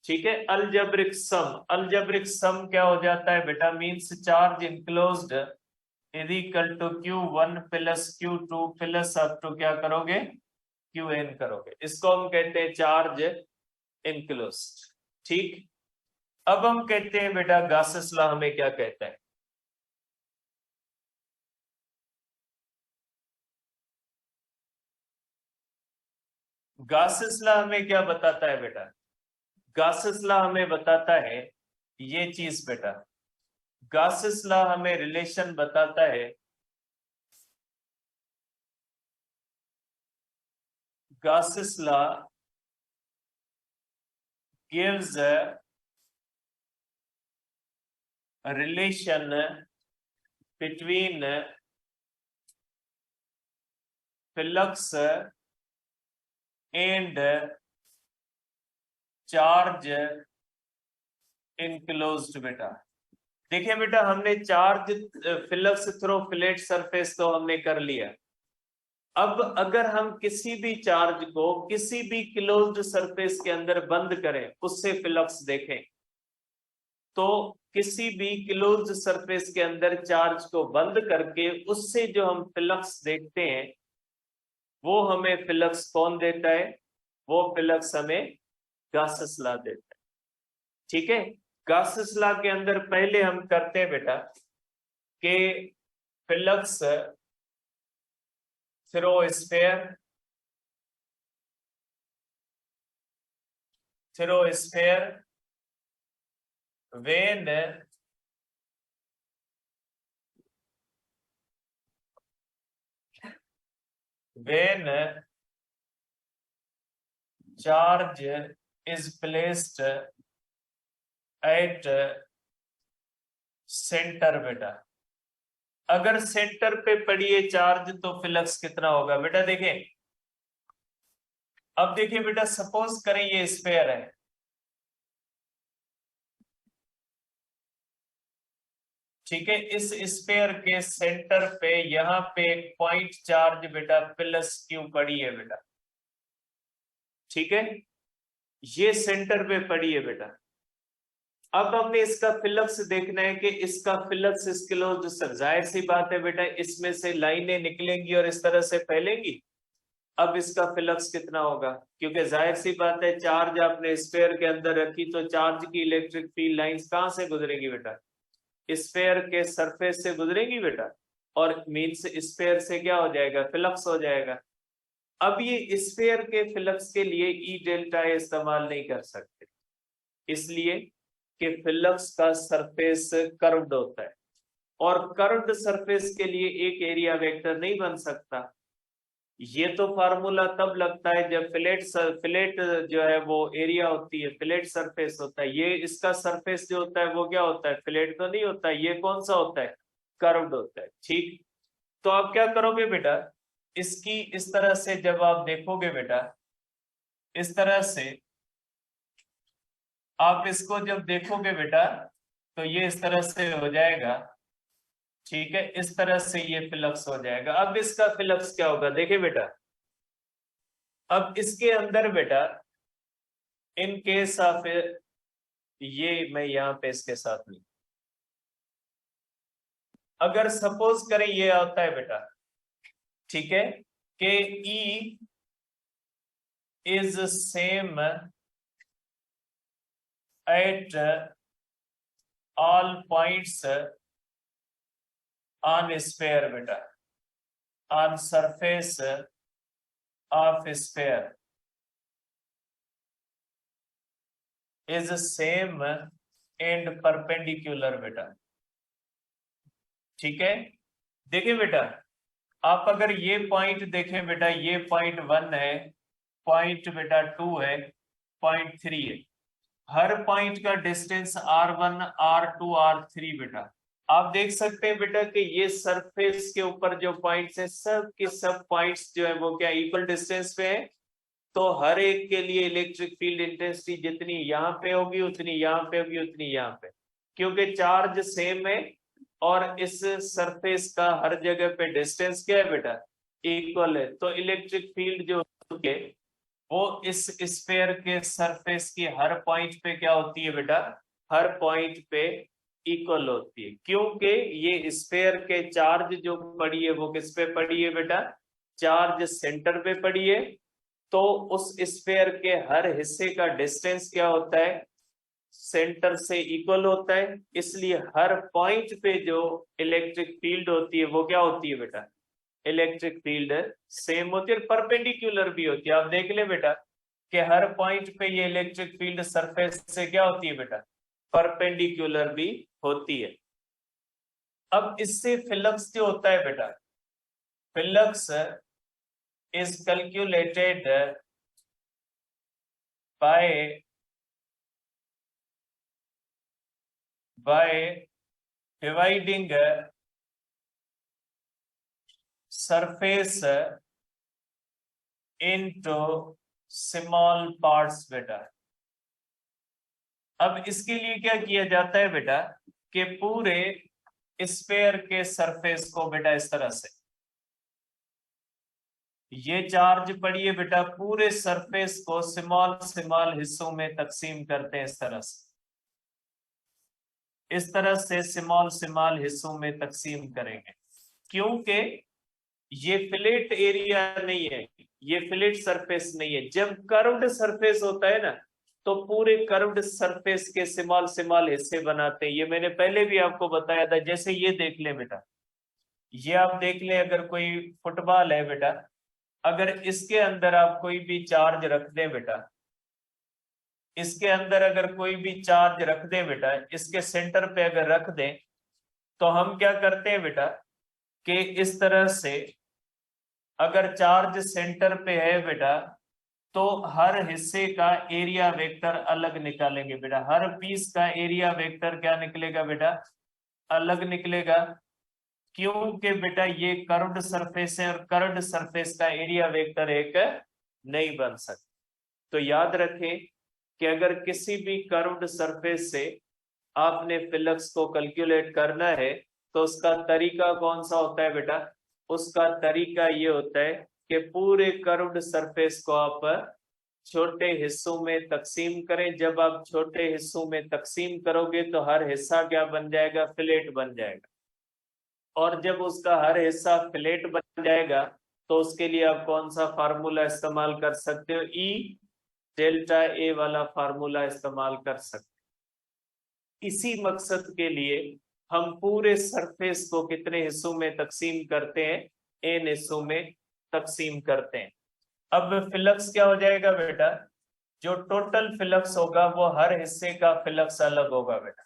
ठीक है। अलजेब्रिक सम क्या हो जाता है बेटा means charge enclosed = Q1 + Q2 + up to क्या करोगे Qn करोगे, इसको हम कहते हैं चार्ज इनक्लोज्ड, ठीक। अब हम कहते हैं बेटा गासेस लॉ हमें क्या कहता है। गासेस लॉ हमें क्या बताता है बेटा, गासेस लॉ हमें बताता है ये चीज बेटा, गासेस लॉ हमें रिलेशन बताता है, Gauss's law gives a relation between flux and charge enclosed बेटा। देखिए बेटा हमने charge flux through flat surface तो हमने कर लिया। अब अगर हम किसी भी चार्ज को किसी भी क्लोज्ड सरफेस के अंदर बंद करें उससे फ्लक्स देखें, तो किसी भी क्लोज्ड सरफेस के अंदर चार्ज को बंद करके उससे जो हम फ्लक्स देखते हैं वो हमें फ्लक्स कौन देता है, वो फ्लक्स हमें गासेस लॉ देता है, ठीक है। गासेस लॉ के अंदर पहले हम करते हैं बेटा कि flux through sphere when charge is placed at centre बेटा, अगर सेंटर पे पड़ी है चार्ज तो फ्लक्स कितना होगा बेटा देखें। अब देखिए बेटा सपोज करें ये स्फीयर है, ठीक है। इस स्फीयर के सेंटर पे यहां पे एक पॉइंट चार्ज बेटा +Q पड़ी है बेटा, ठीक है। ये सेंटर पे पड़ी है बेटा। अब हमने इसका फ्लक्स देखना है कि इसका फ्लक्स इस क्लोज्ड सर, जाहिर सी बात है बेटा इसमें से लाइनें निकलेंगी और इस तरह से फैलेंगी। अब इसका फ्लक्स कितना होगा, क्योंकि जाहिर सी बात है चार्ज आपने स्फीयर के अंदर रखी तो चार्ज की इलेक्ट्रिक फील्ड लाइंस कहां से गुजरेगी बेटा, स्फीयर के सरफेस से गुजरेगी बेटा, और मींस स्फीयर से क्या हो जाएगा फ्लक्स हो जाएगा। अब ये स्फीयर के फ्लक्स के लिए ई डेल्टा इस्तेमाल नहीं कर सकते, इसलिए कि फ्लक्स का सरफेस कर्व्ड होता है और कर्व्ड सरफेस के लिए एक एरिया वेक्टर नहीं बन सकता। ये तो फार्मूला तब लगता है जब फ्लैट जो है वो एरिया होती है, फ्लैट सरफेस होता है। ये इसका सरफेस जो होता है वो क्या होता है फ्लैट तो नहीं होता, ये कौन सा होता है कर्व्ड होता है, ठीक। तो आप क्या करोगे बेटा, इसकी इस तरह से जब आप देखोगे बेटा, इस तरह से आप इसको जब देखोगे बेटा तो ये इस तरह से हो जाएगा, ठीक है। इस तरह से ये फ्लक्स हो जाएगा। अब इसका फ्लक्स क्या होगा देखिए बेटा, अब इसके अंदर बेटा इन केस ऑफ ये मैं यहां पे इसके साथ नहीं, अगर सपोज करें ये आता है बेटा, ठीक है, कि E is same at all points on sphere बेटा, on surface of sphere is same and perpendicular बेटा, ठीक है। देखिए बेटा आप अगर ये पॉइंट देखें बेटा, ये पॉइंट 1 है, पॉइंट बेटा 2 है, पॉइंट 3 है। हर पॉइंट का डिस्टेंस R1 R2 R3 बेटा। आप देख सकते हैं बेटा कि ये सरफेस के ऊपर जो पॉइंट्स हैं सब के सब पॉइंट्स जो है वो क्या इक्वल डिस्टेंस पे है। तो हर एक के लिए इलेक्ट्रिक फील्ड इंटेंसिटी जितनी यहाँ पे होगी उतनी यहाँ पे होगी उतनी यहाँ पे, क्योंकि चार्ज सेम है और इस सरफेस का हर जगह पे डिस्टेंस क्या है बेटा, इक्वल है। तो इलेक्ट्रिक फील्ड जो है वो इस स्फीयर के सरफेस की हर पॉइंट पे क्या होती है बेटा, हर पॉइंट पे इक्वल होती है, क्योंकि ये स्फीयर के चार्ज जो पड़ी है वो किस पे पड़ी है बेटा, चार्ज सेंटर पे पड़ी है। तो उस स्फीयर के हर हिस्से का डिस्टेंस क्या होता है, सेंटर से इक्वल होता है। इसलिए हर पॉइंट पे जो इलेक्ट्रिक फील्ड होती है वो क्या होती है बेटा, इलेक्ट्रिक फील्ड सेम होती है, परपेंडिकुलर भी होती है। आप देख ले बेटा कि हर पॉइंट पे ये इलेक्ट्रिक फील्ड सरफेस से क्या होती है बेटा, परपेंडिकुलर भी होती है। अब इससे फ्लक्स जो होता है बेटा, flux is calculated by dividing surface into small parts बेटा। अब इसके लिए क्या किया जाता है बेटा कि पूरे स्फीयर के सरफेस को बेटा इस तरह से, ये चार्ज पड़ी है बेटा, पूरे सरफेस को स्मॉल स्मॉल हिस्सों में तकसीम करते हैं इस तरह से, इस तरह से स्मॉल स्मॉल हिस्सों में तकसीम करेंगे, क्योंकि ये फ्लैट एरिया नहीं है, ये फ्लैट सरफेस नहीं है। जब कर्व्ड सरफेस होता है ना तो पूरे कर्व्ड सरफेस के स्मॉल स्मॉल हिस्से बनाते हैं। ये मैंने पहले भी आपको बताया था। जैसे ये देख ले बेटा, ये आप देख ले, अगर कोई फुटबॉल है बेटा, अगर इसके अंदर आप कोई भी चार्ज रख दें बेटा, इसके अंदर अगर कोई भी चार्ज रख दें बेटा, इसके सेंटर पे अगर रख दें, तो हम क्या करते हैं बेटा कि इस तरह से अगर चार्ज सेंटर पे है बेटा तो हर हिस्से का एरिया वेक्टर अलग निकालेंगे बेटा, हर पीस का एरिया वेक्टर क्या निकलेगा बेटा, अलग निकलेगा। क्योंकि बेटा ये कर्व्ड सरफेस है और कर्व्ड सरफेस का एरिया वेक्टर एक नहीं बन सकता। तो याद रखें कि अगर किसी भी कर्व्ड सरफेस से आपने फ्लक्स को कैलकुलेट करना है तो उसका तरीका कौन सा होता है बेटा, उसका तरीका ये होता है कि पूरे कर्व्ड सरफेस को आप छोटे हिस्सों में तकसीम करें। जब आप छोटे हिस्सों में तकसीम करोगे तो हर हिस्सा क्या बन जाएगा, फ्लैट बन जाएगा। और जब उसका हर हिस्सा फ्लैट बन जाएगा तो उसके लिए आप कौन सा फार्मूला इस्तेमाल कर सकते हो, ई डेल्टा ए वाला फार्मूला इस्तेमाल कर सकते। इसी मकसद के लिए हम पूरे सरफेस को कितने हिस्सों में तकसीम करते हैं, एन हिस्सों में तकसीम करते हैं। अब फ्लक्स क्या हो जाएगा बेटा, जो टोटल फ्लक्स होगा वो हर हिस्से का फ्लक्स अलग होगा बेटा।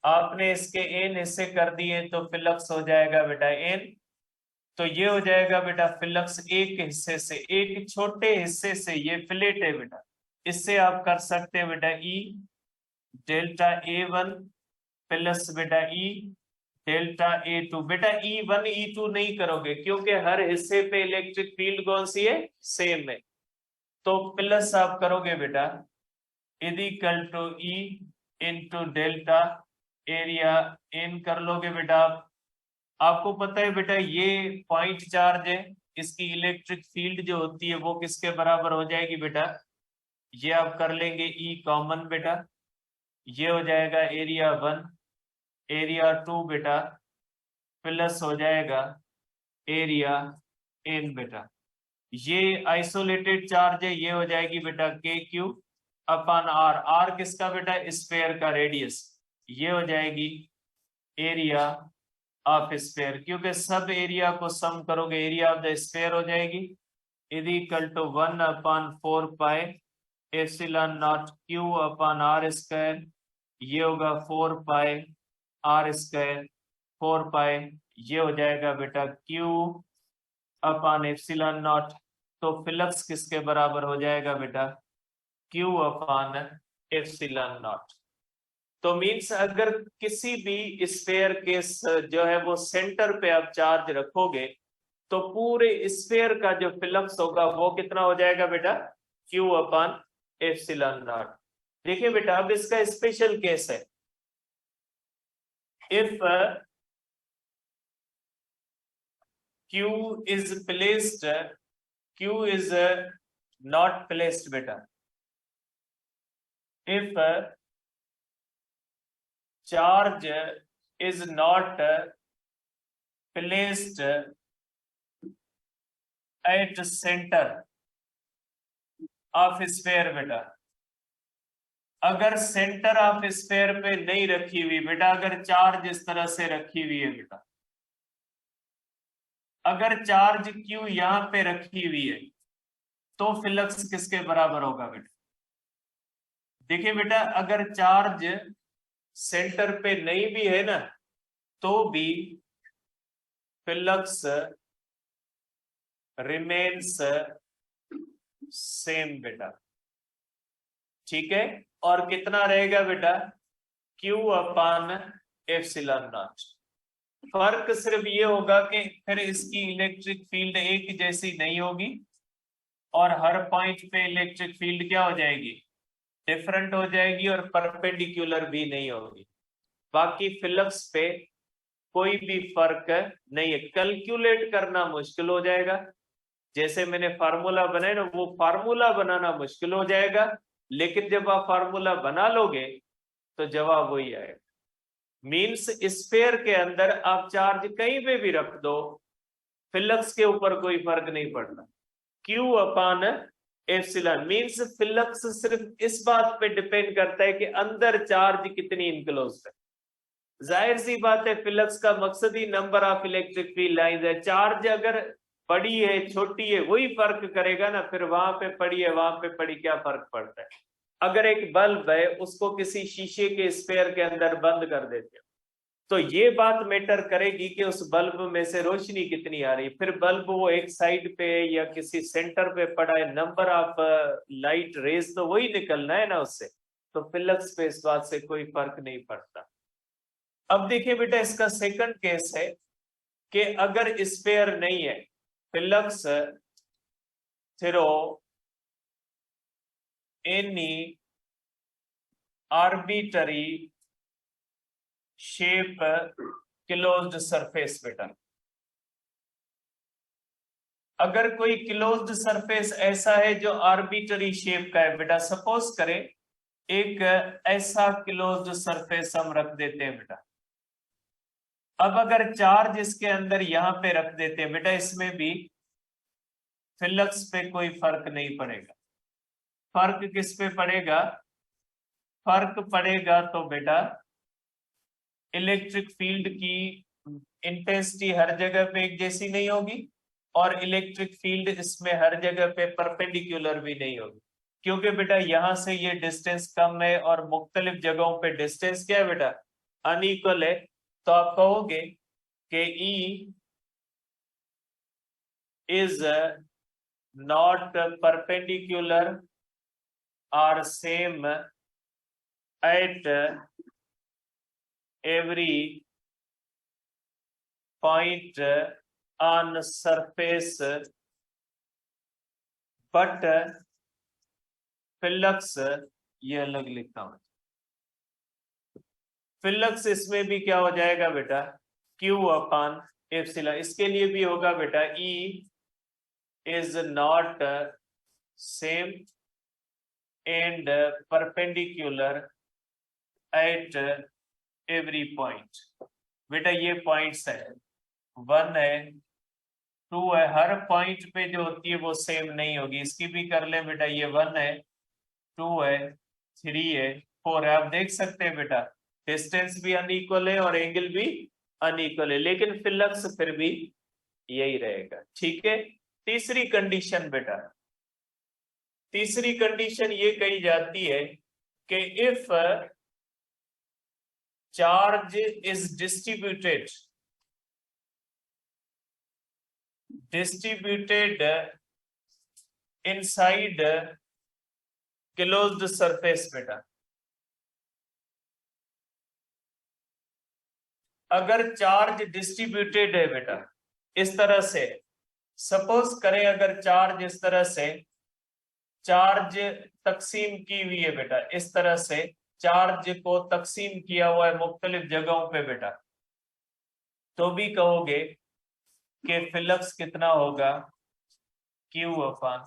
आपने इसके एन हिस्से कर दिए तो फ्लक्स हो जाएगा बेटा एन। तो ये हो जाएगा बेटा फ्लक्स एक हिस्से से, एक छोटे हिस्से से, ये फ्लैट है बेटा, इससे आप कर सकते हैं बेटा ई डेल्टा A1 प्लस बेटा ई डेल्टा A2। बेटा E1 E2 नहीं करोगे क्योंकि हर हिस्से पे इलेक्ट्रिक फील्ड कौन सी है, सेम है। तो प्लस आप करोगे बेटा is equal to E into delta area इन कर लोगे बेटा। आपको पता है बेटा ये पॉइंट चार्ज है, इसकी इलेक्ट्रिक फील्ड जो होती है वो किसके बराबर हो जाएगी बेटा, ये आप कर लेंगे ई कॉमन बेटा, ये हो जाएगा एरिया 1 एरिया 2 बेटा प्लस हो जाएगा एरिया एन बेटा। ये आइसोलेटेड चार्ज है, ये हो जाएगी बेटा के क्यू अपॉन आर, आर किसका बेटा, स्फीयर का रेडियस, ये हो जाएगी एरिया ऑफ स्फीयर, क्योंकि सब एरिया को सम करोगे एरिया ऑफ द स्फीयर हो जाएगी is equal to 1 upon 4 pi epsilon not Q upon R square, ये होगा 4 पाई आर स्क्वायर 4 पाई ये हो जाएगा बेटा Q अपॉन एप्सिलॉन नॉट। तो फ्लक्स किसके बराबर हो जाएगा बेटा? Q upon epsilon not. तो मीन्स अगर किसी भी स्फेयर के जो है वो सेंटर पे आप चार्ज रखोगे तो पूरे स्फेयर का जो फ्लक्स होगा वो कितना हो जाएगा बेटा? Q upon epsilon not. देखिए बेटा अब इसका स्पेशल केस है। If Q is placed, Q is not placed beta. If charge is not placed at center of sphere beta, अगर सेंटर ऑफ स्फेयर पे नहीं रखी हुई बेटा, अगर चार्ज इस तरह से रखी हुई है बेटा, अगर चार्ज Q यहां पे रखी हुई है तो फ्लक्स किसके बराबर होगा बेटा? देखिए बेटा अगर चार्ज सेंटर पे नहीं भी है ना तो भी फ्लक्स रिमेन्स सेम बेटा। ठीक है, और कितना रहेगा बेटा? Q upon epsilon not. फर्क सिर्फ ये होगा कि फिर इसकी इलेक्ट्रिक फील्ड एक जैसी नहीं होगी और हर पॉइंट पे इलेक्ट्रिक फील्ड क्या हो जाएगी? डिफरेंट हो जाएगी और परपेंडिकुलर भी नहीं होगी। बाकी फ्लक्स पे कोई भी फर्क नहीं है। कैलकुलेट करना मुश्किल हो जाएगा, जैसे मैंने फार्मूला बनाया ना वो फार्मूला बनाना मुश्किल हो जाएगा, लेकिन जब आप फार्मूला बना लोगे तो जवाब वही आएगा। मींस स्फेयर के अंदर आप चार्ज कहीं पे भी रख दो, फ्लक्स के ऊपर कोई फर्क नहीं पड़ता। Q upon epsilon means flux सिर्फ इस बात पे डिपेंड करता है कि अंदर चार्ज कितनी इनक्लोज है। जाहिर सी बात है फ्लक्स का मकसद ही number of electric field lines है। चार्ज अगर बड़ी है छोटी है वही फर्क करेगा ना, फिर वहां पे पड़ी है वहां पे पड़ी क्या फर्क पड़ता है। अगर एक बल्ब है उसको किसी शीशे के स्फेयर के अंदर बंद कर देते हो तो ये बात मैटर करेगी कि उस बल्ब में से रोशनी कितनी आ रही है। फिर बल्ब वो एक साइड पे या किसी सेंटर पे पड़ा है, नंबर ऑफ लाइट रेज तो वही निकलना है ना उससे, तो फ्लक्स पे इस बात से कोई फर्क नहीं पड़ता। अब देखिए बेटा इसका सेकंड केस है कि अगर स्फेयर नहीं है, flux throw any arbitrary shape closed surface बेटा। अगर कोई क्लोज्ड सरफेस ऐसा है जो आर्बिटरी शेप का है बेटा, सपोज करें एक ऐसा क्लोज्ड सरफेस हम रख देते हैं बेटा। अब अगर चार्ज इसके अंदर यहां पे रख देते हैं बेटा, इसमें भी फ्लक्स पे कोई फर्क नहीं पड़ेगा। फर्क किस पे पड़ेगा? फर्क पड़ेगा तो बेटा इलेक्ट्रिक फील्ड की इंटेंसिटी हर जगह पे एक जैसी नहीं होगी और इलेक्ट्रिक फील्ड इसमें हर जगह पे परपेंडिकुलर भी नहीं होगी, क्योंकि बेटा यहां से ये डिस्टेंस कम है और मुख्तलिफ जगहों पे डिस्टेंस क्या है बेटा? अनइक्वल है। तो आप कहोगे कि E is not perpendicular or same at every point on surface, but flux ये अलग लिखता हूं। फ्लक्स इसमें भी क्या हो जाएगा बेटा? Q upon epsilon. इसके लिए भी होगा बेटा E is not same and perpendicular at every point। बेटा ये पॉइंट्स है, 1 है 2 है, हर पॉइंट पे जो होती है वो सेम नहीं होगी। इसकी भी कर ले बेटा, ये 1 है 2 है 3 है 4 है। आप देख सकते हैं बेटा डिस्टेंस भी अनइक्वल है और एंगल भी अनइक्वल है, लेकिन फ्लक्स फिर भी यही रहेगा। ठीक है। तीसरी कंडीशन बेटा, तीसरी कंडीशन ये कही जाती है कि if charge is distributed distributed inside closed surface बेटा। अगर चार्ज डिस्ट्रीब्यूटेड है बेटा इस तरह से, सपोज करें अगर चार्ज इस तरह से चार्ज तकसीम की हुई है बेटा, इस तरह से चार्ज को तकसीम किया हुआ है मुख्तलिफ जगहों पे बेटा, तो भी कहोगे कि फ्लक्स कितना होगा, Q अपॉन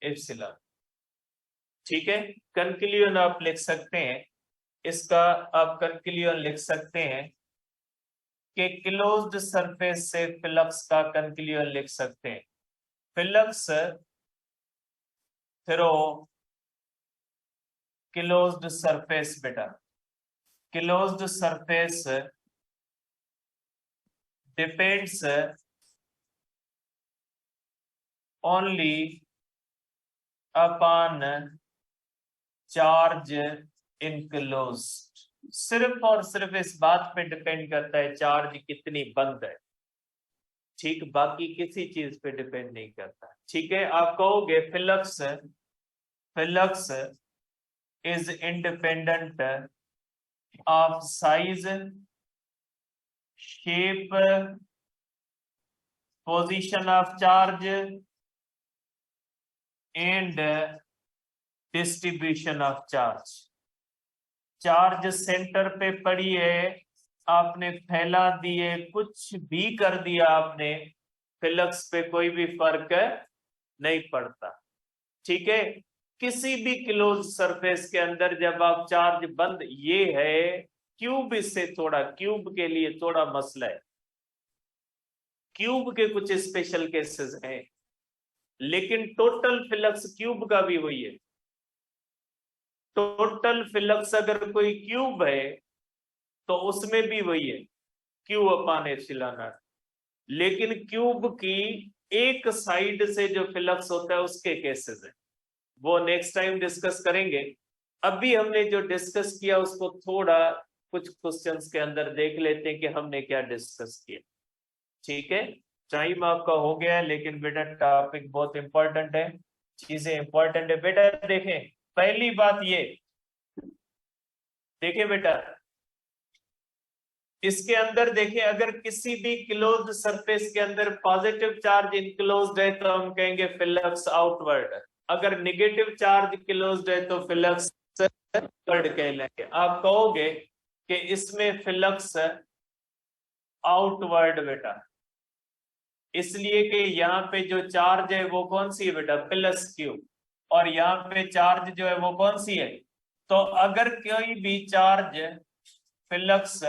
एप्सिलॉन। ठीक है, कंक्लूजन आप लिख सकते हैं, इसका आप कंक्लूजन लिख सकते हैं कि क्लोज्ड सरफेस से फ्लक्स का कंक्लूजन लिख सकते हैं। फ्लक्स थ्रो क्लोज्ड सरफेस बेटा, closed surface depends only upon charge enclosed. सिर्फ और सिर्फ इस बात पे डिपेंड करता है चार्ज कितनी बंद है, ठीक, बाकी किसी चीज पे डिपेंड नहीं करता। ठीक है, आप कहोगे flux is independent of size, shape, position of charge and distribution of charge. Charge centre पे पड़ी है, आपने फैला दिए, कुछ भी कर दिया आपने, फ्लक्स पे कोई भी फर्क नहीं पड़ता। ठीक है, किसी भी क्लोज सरफेस के अंदर जब आप चार्ज बंद, ये है क्यूब, इससे थोड़ा क्यूब के लिए थोड़ा मसला है, क्यूब के कुछ स्पेशल केसेस हैं, लेकिन टोटल फ्लक्स क्यूब का भी वही है। टोटल फ्लक्स अगर कोई क्यूब है तो उसमें भी वही है, क्यू अपॉन एप्सिलॉन नॉट। लेकिन क्यूब की एक साइड से जो फ्लक्स होता है उसके केसेस है, वो नेक्स्ट टाइम डिस्कस करेंगे। अभी हमने जो डिस्कस किया उसको थोड़ा कुछ क्वेश्चंस के अंदर देख लेते हैं कि हमने क्या डिस्कस किया। ठीक है, टाइम आपका हो गया है, लेकिन बेटा टॉपिक बहुत इंपॉर्टेंट है, चीजें इंपॉर्टेंट है बेटा। देखें, पहली बात ये देखिए बेटा, इसके अंदर देखिए, अगर किसी भी क्लोज्ड सरफेस के अंदर पॉजिटिव चार्ज इनक्लोज्ड है तो हम कहेंगे फ्लक्स आउटवर्ड, अगर नेगेटिव चार्ज क्लोज्ड है तो फ्लक्स इनवर्ड कहलाएंगे। आप कहोगे कि इसमें फ्लक्स आउटवर्ड बेटा, इसलिए कि यहाँ पे जो चार्ज है वो कौन सी है बेटा, प्लस क्यू, और यहाँ पे चार्ज जो है वो कौन सी है। तो अगर कोई भी चार्ज फ्लक्स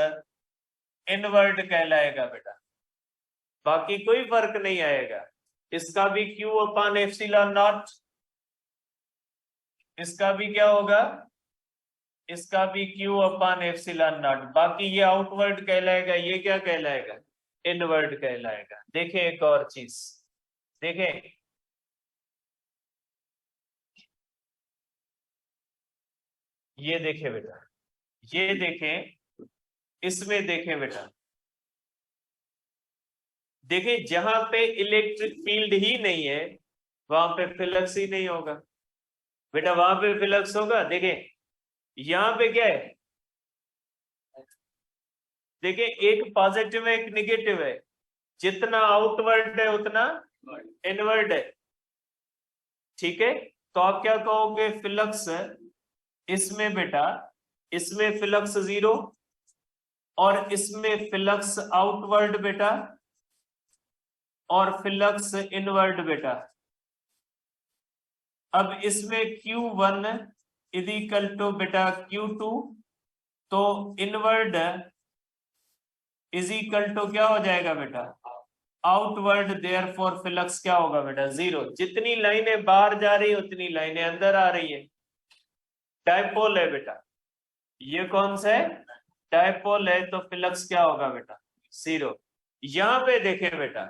इनवर्ड कहलाएगा बेटा, बाकी कोई फर्क नहीं आएगा। इसका भी क्यू अपॉन एप्सिलॉन नॉट, इसका भी क्या होगा, इसका भी क्यू अपॉन एप्सिलॉन नॉट, बाकी ये आउटवर्ड कहलाएगा, ये क्या कहलाएगा, इनवर्ड कहलाएगा। देखें एक और चीज, देखें ये देखें बेटा, ये देखें, इसमें देखें बेटा, देखें जहां पे इलेक्ट्रिक फील्ड ही नहीं है वहां पे फ्लक्स ही नहीं होगा बेटा, वहां पे फ्लक्स होगा। देखें यहां पे क्या है, देखें एक पॉजिटिव है एक निगेटिव है, जितना आउटवर्ड है उतना इनवर्ड है। ठीक है, तो आप क्या कहोगे, फ्लक्स इसमें बेटा, इसमें फ्लक्स 0 और इसमें फ्लक्स आउटवर्ड बेटा और फ्लक्स इनवर्ड बेटा। अब इसमें Q1 इज इक्वल टू बेटा Q2, तो इनवर्ड इज इक्वल टू क्या हो जाएगा बेटा, आउटवर्ड, देयरफॉर फ्लक्स क्या होगा बेटा, 0। जितनी लाइनें बाहर जा रही है उतनी लाइनें अंदर आ रही है। डायपोल है बेटा, ये कौन सा है, डायपोल है, तो फ्लक्स क्या होगा बेटा, 0। यहां पे देखें बेटा,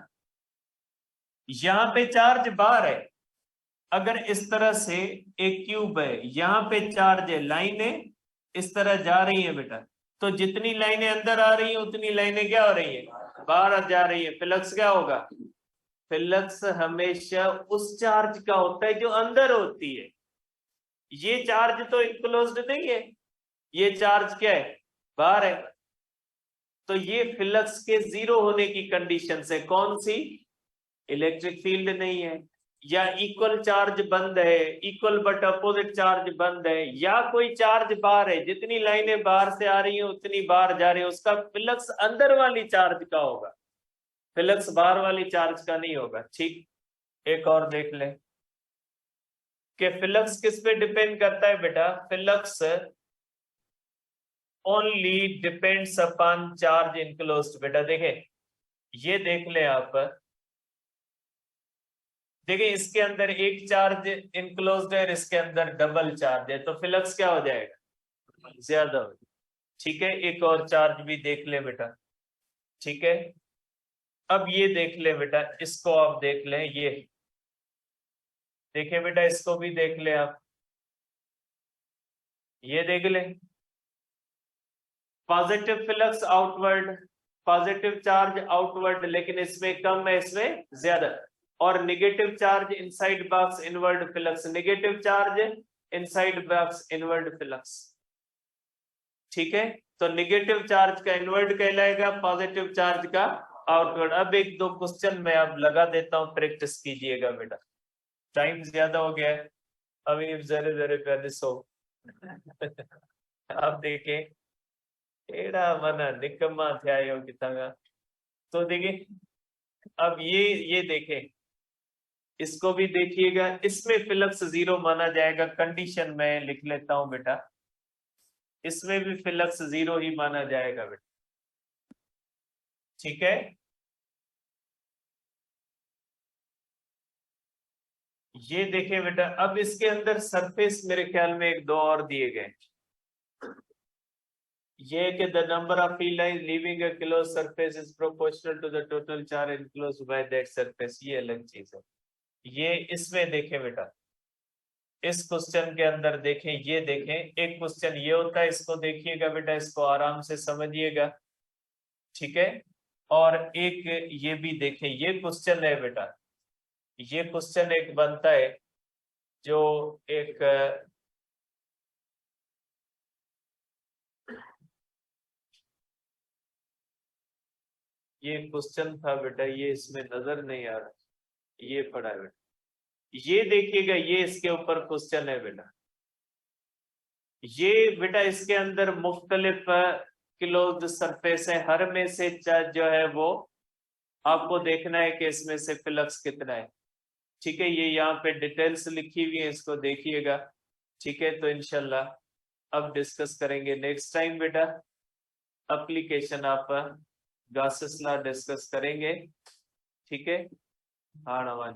यहां पे चार्ज बाहर है, अगर इस तरह से एक क्यूब है, यहाँ पे चार्ज है, लाइनें इस तरह जा रही है बेटा, तो जितनी लाइनें अंदर आ रही है उतनी लाइनें क्या हो रही है, बाहर जा रही है, फ्लक्स क्या होगा, फ्लक्स हमेशा उस चार्ज का होता है जो अंदर होती है। ये चार्ज तो इनक्लोज्ड नहीं है, ये चार्ज क्या है, बाहर है। तो ये फ्लक्स के जीरो होने की कंडीशन है, कौन सी, इलेक्ट्रिक फील्ड नहीं है, या इक्वल चार्ज बंद है, इक्वल बट अपोजिट चार्ज बंद है, या कोई चार्ज बाहर है, जितनी लाइनें बाहर से आ रही हैं उतनी बाहर जा रही है, उसका फ्लक्स अंदर वाली चार्ज का होगा, फ्लक्स बाहर वाली चार्ज का नहीं होगा। ठीक, एक और देख ले कि फ्लक्स किस पे डिपेंड करता है बेटा, flux only depends upon charge enclosed. बेटा देखे, ये देख ले आप, देखिए इसके अंदर एक चार्ज इनक्लोज्ड है और इसके अंदर डबल चार्ज है, तो फ्लक्स क्या हो जाएगा, ज्यादा हो जाएगा। ठीक है, एक और चार्ज भी देख ले बेटा। ठीक है, अब ये देख ले बेटा, इसको आप देख ले, ये देखिए बेटा, इसको भी देख ले आप, ये देख ले, positive flux outward, positive charge outward, लेकिन इसमें कम है, इसमें ज्यादा, और negative charge inside box inward flux, negative charge inside box inward flux. ठीक है, तो नेगेटिव चार्ज का इनवर्ड कहलाएगा, पॉजिटिव चार्ज का आउटवर्ड। अब एक दो क्वेश्चन मैं अब लगा देता हूं, प्रैक्टिस कीजिएगा बेटा, टाइम ज्यादा हो गया है, अभी जरे जरे पहले सो आप देखें, एड़ा मना निकम्मा थे आयो कितना। तो देखिए, अब ये देखें, इसको भी देखिएगा, इसमें फ्लक्स जीरो माना जाएगा, कंडीशन में लिख लेता हूं बेटा, इसमें भी फ्लक्स जीरो ही माना जाएगा बेटा। ठीक है, ये देखें बेटा, अब इसके अंदर सरफेस मेरे ख्याल में एक दो और दिए गए, ये कि the number of field lines leaving a close surface is proportional to the total charge enclosed by that surface, ये अलग चीज है। ये इसमें देखें बेटा, इस क्वेश्चन के अंदर देखें, ये देखें, एक क्वेश्चन ये होता है, इसको देखिएगा बेटा, इसको आराम से समझिएगा। ठीक है, और एक ये भी देखें, ये क्वेश्चन है बेटा, ये क्वेश्चन एक बनता है जो एक ये क्वेश्चन था बेटा, ये इसमें नजर नहीं आ रहा, ये पढ़ा है बेटा, ये देखिएगा, ये इसके ऊपर क्वेश्चन है बेटा, ये बेटा इसके अंदर मुख्तलिफ क्लोज्ड सरफेस है, हर में से जो है वो आपको देखना है कि इसमें से फ्लक्स कितना है। ठीक है, ये यहाँ पे डिटेल्स लिखी हुई है, इसको देखिएगा। ठीक है, तो इंशाल्लाह अब डिस्कस करेंगे नेक्स्ट टाइम बेटा, एप्लीकेशन आप गासेस ला डिस्कस करेंगे। ठीक है, हाँ नवाज।